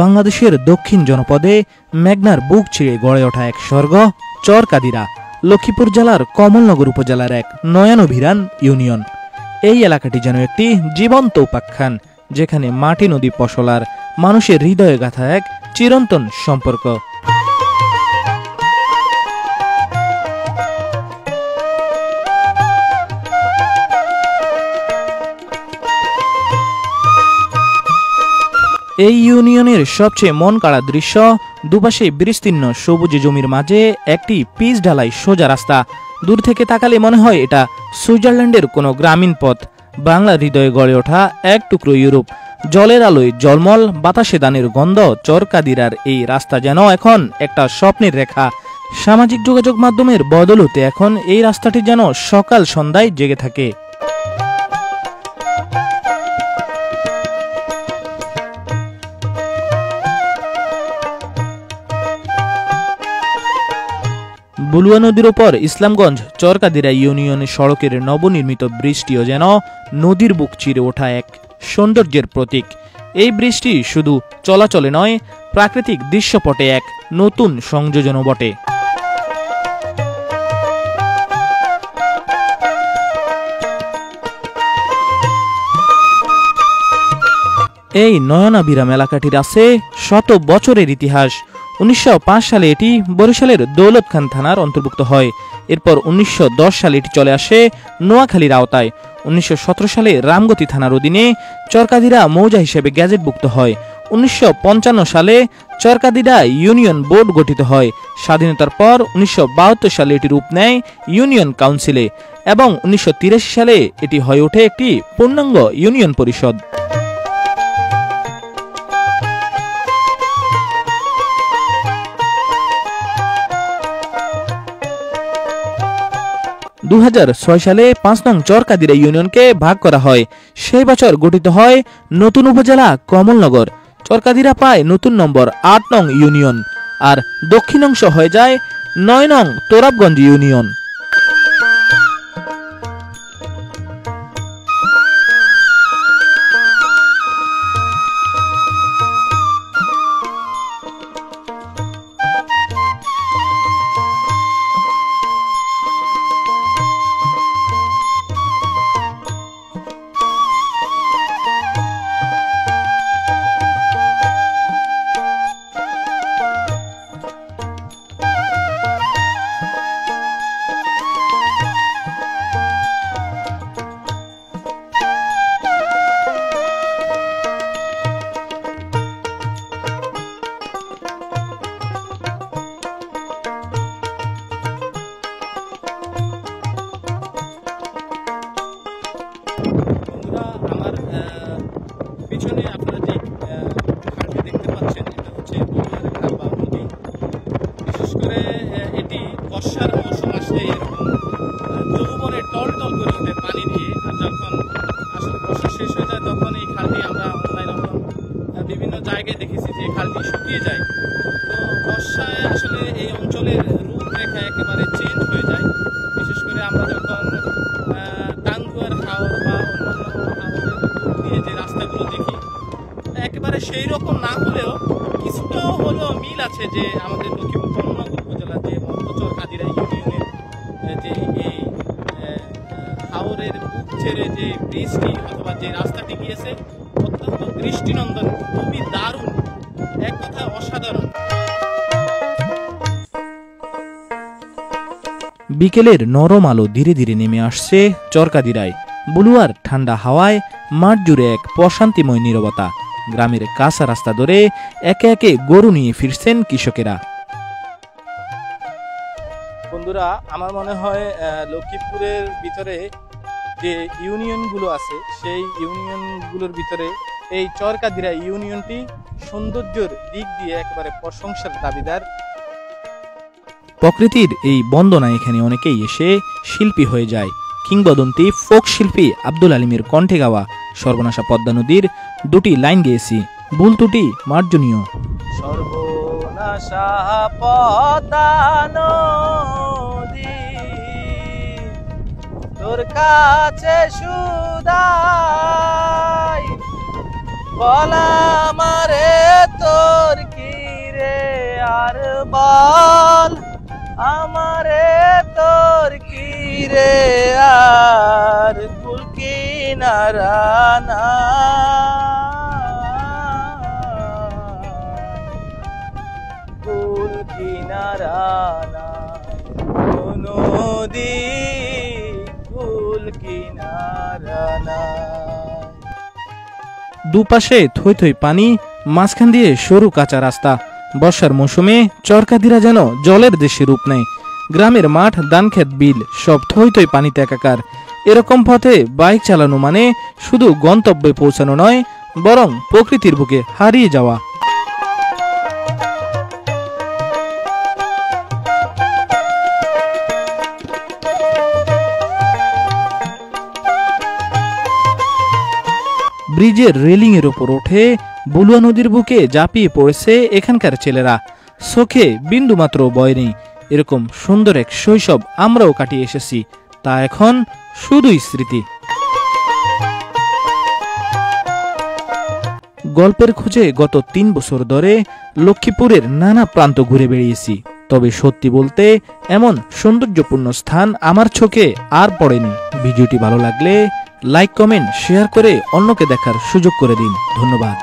বাংলাদেশের দক্ষিণ জনপদে মেঘনার বুক ছিঁড়ে গড়ে ওঠা এক স্বর্গ চরকাদিরা, লক্ষ্মীপুর জেলার কমলনগর উপজেলার এক নয়নাভিরান ইউনিয়ন। এই এলাকাটি যেন একটি জীবন্ত উপাখ্যান, যেখানে মাটি নদী ফসল আর মানুষের হৃদয়ে গাঁথা এক চিরন্তন সম্পর্ক। এই ইউনিয়নের সবচেয়ে মন কাড়া দৃশ্য, দুপাশে বিস্তীর্ণ সবুজে জমির মাঝে একটি পিচ ঢালাই সোজা রাস্তা। দূর থেকে তাকালে মনে হয় এটা সুইজারল্যান্ডের কোনো গ্রামীণ পথ। বাংলার হৃদয়ে গড়ে ওঠা এক টুকরো ইউরোপ। জলের আলোয় জলমল, বাতাসে দানের গন্ধ। চরকাদিরার এই রাস্তা যেন এখন একটা স্বপ্নের রেখা। সামাজিক যোগাযোগ মাধ্যমের বদৌলতে এখন এই রাস্তাটি যেন সকাল সন্ধ্যায় জেগে থাকে। বুলুয়া নদীর ওপর ইসলামগঞ্জ চরকাদিরা ইউনিয়নের সড়কের নবনির্মিত ব্রিজটিও যেন নদীর বুক চিরে ওঠা এক সৌন্দর্যের প্রতীক। এই ব্রিজটি শুধু চলাচলে নয়, প্রাকৃতিক দৃশ্যপটে এক নতুন সংযোজনও বটে। এই নয়নাভিরাম এলাকাটির আছে শত বছরের ইতিহাস। 1905 সালে এটি বরিশালের দৌলত খান থানার অন্তর্ভুক্ত হয়। এরপর 1910 সালে এটি চলে আসে নোয়াখালীর আওতায়। 1917 সালে রামগতি থানার অধীনে চরকাদিরা মৌজা হিসেবে গ্যাজেটভুক্ত হয়। 1955 সালে চরকাদিরা ইউনিয়ন বোর্ড গঠিত হয়। স্বাধীনতার পর 1972 সালে এটি রূপ নেয় ইউনিয়ন কাউন্সিলে এবং 1983 সালে এটি হয়ে ওঠে একটি পূর্ণাঙ্গ ইউনিয়ন পরিষদ। 2006 সালে 5 নং চরকাদিরা ইউনিয়নকে ভাগ করা হয়। সেই বছর গঠিত হয় নতুন উপজেলা কমলনগর। চরকাদিরা পায় নতুন নম্বর 8 নং ইউনিয়ন, আর দক্ষিণ অংশ হয়ে যায় 9 নং তোরাবগঞ্জ ইউনিয়ন। পিছনে আপনারা যে খালটি দেখতে পাচ্ছেন, এটা হচ্ছে বুলুয়ার খাল বা নদী। বিশেষ করে এটি বর্ষার মৌসুম আসলে এরকম যৌবনে টল টল করে ওঠে পানি দিয়ে। আর যখন আসলে বর্ষা শেষ হয়ে যায় তখন এই খালটি আমরা অনলাইন বিভিন্ন জায়গায় দেখেছি যে খালটি শুকিয়ে যায়। তো বর্ষায় আসলে এই অঞ্চলের রূপরেখা একেবারে চেঞ্জ হয়ে যায়। বিশেষ করে আমরা যখন টাঙ্গুয়ার হাওর বা অন্যান্য যে রাস্তাগুলো দেখি, একেবারে সেই রকম না হলেও কিছুটা হলেও মিল আছে যে আমাদের লক্ষ্মীপুর কমলনগর উপজেলার যে চরকাদিরা ইউনিয়নের যে এই হাওরের বুক ছেড়ে যে ব্রিজটি অথবা যে রাস্তাটি গিয়েছে, অত্যন্ত দৃষ্টিনন্দন, খুবই দারুণ, এক কথায় অসাধারণ। বিকেলের নরম আলো ধীরে ধীরে নেমে আসছে চরকাদিরায়। বুলুয়ার ঠান্ডা হাওয়ায় মাঠ জুড়ে এক প্রশান্তিময় নীরবতা। গ্রামের কাঁচা রাস্তা ধরে একে একে গরু নিয়ে ফিরছেন কৃষকেরা। বন্ধুরা, আমার মনে হয় লক্ষ্মীপুরের ভিতরে যে ইউনিয়নগুলো আছে, সেই ইউনিয়নগুলোর ভিতরে এই চরকাদিরা ইউনিয়নটি সৌন্দর্যের দিক দিয়ে একেবারে প্রশংসার দাবিদার। প্রকৃতির এই বন্দনা এখানে অনেকেই এসে শিল্পী হয়ে যায়। কিংবদন্তি ফোক শিল্পী আব্দুল আলিমের কণ্ঠে গাওয়া সর্বনাশা পদ্মা নদীর দুটি লাইন গেয়েছি, ভুল ত্রুটি মার্জনীয়। সর্বনাশা পদ্মা নদী তোর কাছে সুদাই বলা মারে তোর কি রে আর বল, আমারে তোর কি রে আর, কুল কিনারা না, কুল কিনারা না, নদী কুল কিনারা না। দুপাশে থই থই পানি, মাঝখান দিয়ে সরু কাঁচা রাস্তা। বর্ষার মৌসুমে চরকাদিরা যেন জলের দেশে রূপ নেয়। গ্রামের মাঠ, ধানক্ষেত, বিল সব থই থই পানিতে একাকার। এরকম পথে বাইক চালানো মানে শুধু গন্তব্যে পৌঁছানো নয়, বরং প্রকৃতির বুকে হারিয়ে যাওয়া। ব্রিজের রেলিং এর উপর উঠে বুলুয়া নদীর বুকে ঝাঁপিয়ে পড়েছে এখানকার ছেলেরা। চোখে বিন্দুমাত্র ভয় নেই। এরকম সুন্দর এক শৈশব আমরাও কাটিয়ে এসেছি, তা এখন শুধুই স্মৃতি। গল্পের খোঁজে গত 3 বছর ধরে লক্ষ্মীপুরের নানা প্রান্ত ঘুরে বেড়িয়েছি, তবে সত্যি বলতে এমন সৌন্দর্যপূর্ণ স্থান আমার চোখে আর পড়েনি। ভিডিওটি ভালো লাগলে লাইক, কমেন্ট, শেয়ার করে অন্যকে দেখার সুযোগ করে দিন। ধন্যবাদ।